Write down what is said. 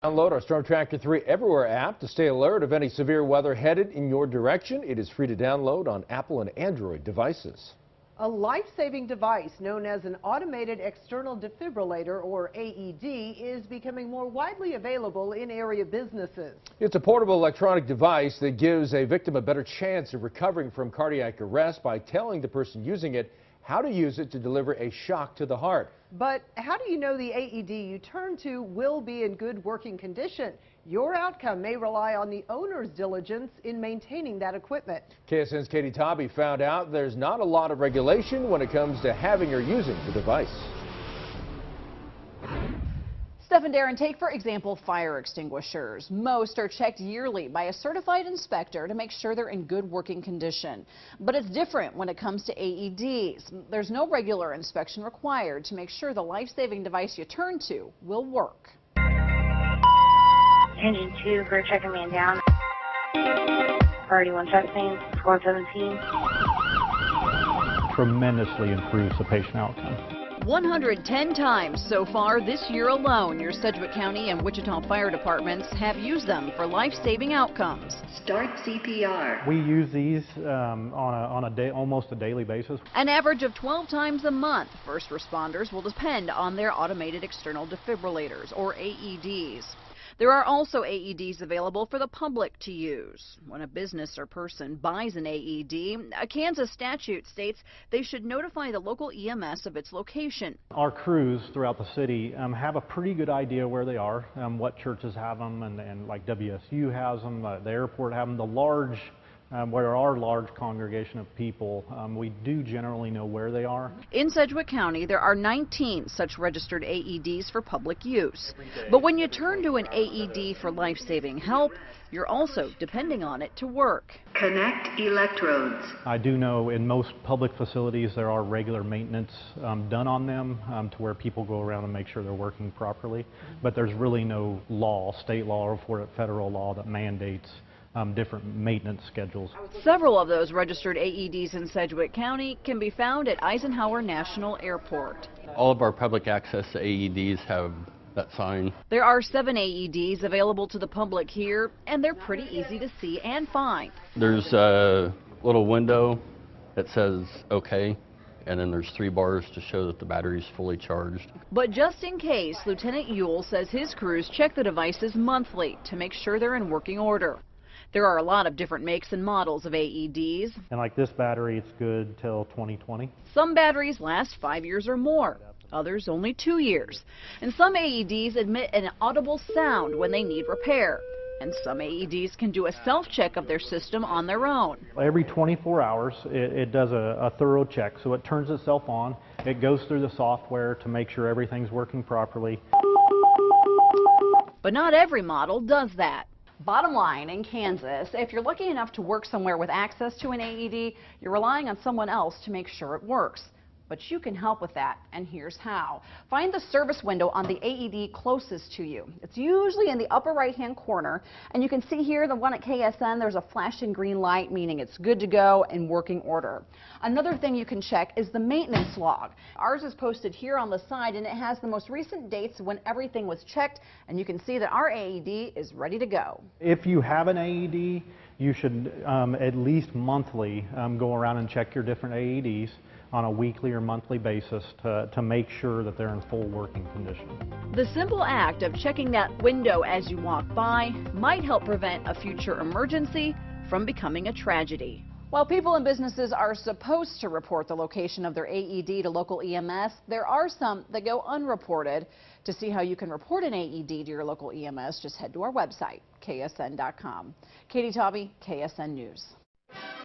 Download our Storm Tracker 3 Everywhere app to stay alert of any severe weather headed in your direction. It is free to download on Apple and Android devices. A life-saving device known as an automated external defibrillator, or AED, is becoming more widely available in area businesses. It's a portable electronic device that gives a victim a better chance of recovering from cardiac arrest by telling the person using it how to use it to deliver a shock to the heart. But how do you know the AED you turn to will be in good working condition? Your outcome may rely on the owner's diligence in maintaining that equipment. KSN's Katie Tobby found out there's not a lot of regulation when it comes to having or using the device. Steph and Darren, take for example fire extinguishers. Most are checked yearly by a certified inspector to make sure they're in good working condition. But it's different when it comes to AEDs. There's no regular inspection required to make sure the life-saving device you turn to will work. Engine 2 for checking man down. Priority 1 check scene, squad 17. Tremendously improves the patient outcome. 110 times so far this year alone, your Sedgwick County and Wichita fire departments have used them for life-saving outcomes. Start CPR. We use these almost a daily basis. An average of 12 times a month. First responders will depend on their automated external defibrillators, or AEDs. There are also AEDs available for the public to use. When a business or person buys an AED, a Kansas statute states they should notify the local EMS of its location. Our crews throughout the city have a pretty good idea where they are, what churches have them, and like WSU has them, the airport have them. The large, where our large congregation of people, we do generally know where they are. In Sedgwick County, there are 19 such registered AEDs for public use. But when you turn to an AED for life-saving help, you're also depending on it to work. Connect electrodes. I do know in most public facilities there are regular maintenance done on them to where people go around and make sure they're working properly. But there's really no law, state law or federal law, that mandates different maintenance schedules. Several of those registered AEDs in Sedgwick County can be found at Eisenhower National Airport. All of our public access to AEDs have that sign. There are 7 AEDs available to the public here, and they're pretty easy to see and find. There's a little window that says OK, and then there's 3 bars to show that the battery's fully charged. But just in case, Lieutenant Ewell says his crews check the devices monthly to make sure they're in working order. There are a lot of different makes and models of AEDs. And like this battery, it's good till 2020. Some batteries last 5 years or more, others only 2 years. And some AEDs emit an audible sound when they need repair. And some AEDs can do a self-check of their system on their own. Every 24 hours, it does a thorough check. So it turns itself on. It goes through the software to make sure everything's working properly. But not every model does that. Bottom line, in Kansas, if you're lucky enough to work somewhere with access to an AED, you're relying on someone else to make sure it works. But you can help with that, and here's how. Find the service window on the AED closest to you. It's usually in the upper right-hand corner, and you can see here the one at KSN, there's a flashing green light, meaning it's good to go in working order. Another thing you can check is the maintenance log. Ours is posted here on the side, and it has the most recent dates when everything was checked, and you can see that our AED is ready to go. If you have an AED, you should at least monthly go around and check your different AEDs on a weekly or monthly basis to make sure that they're in full working condition. The simple act of checking that window as you walk by might help prevent a future emergency from becoming a tragedy. While people and businesses are supposed to report the location of their AED to local EMS, there are some that go unreported. To see how you can report an AED to your local EMS, just head to our website, ksn.com. Katie Tobby, KSN News.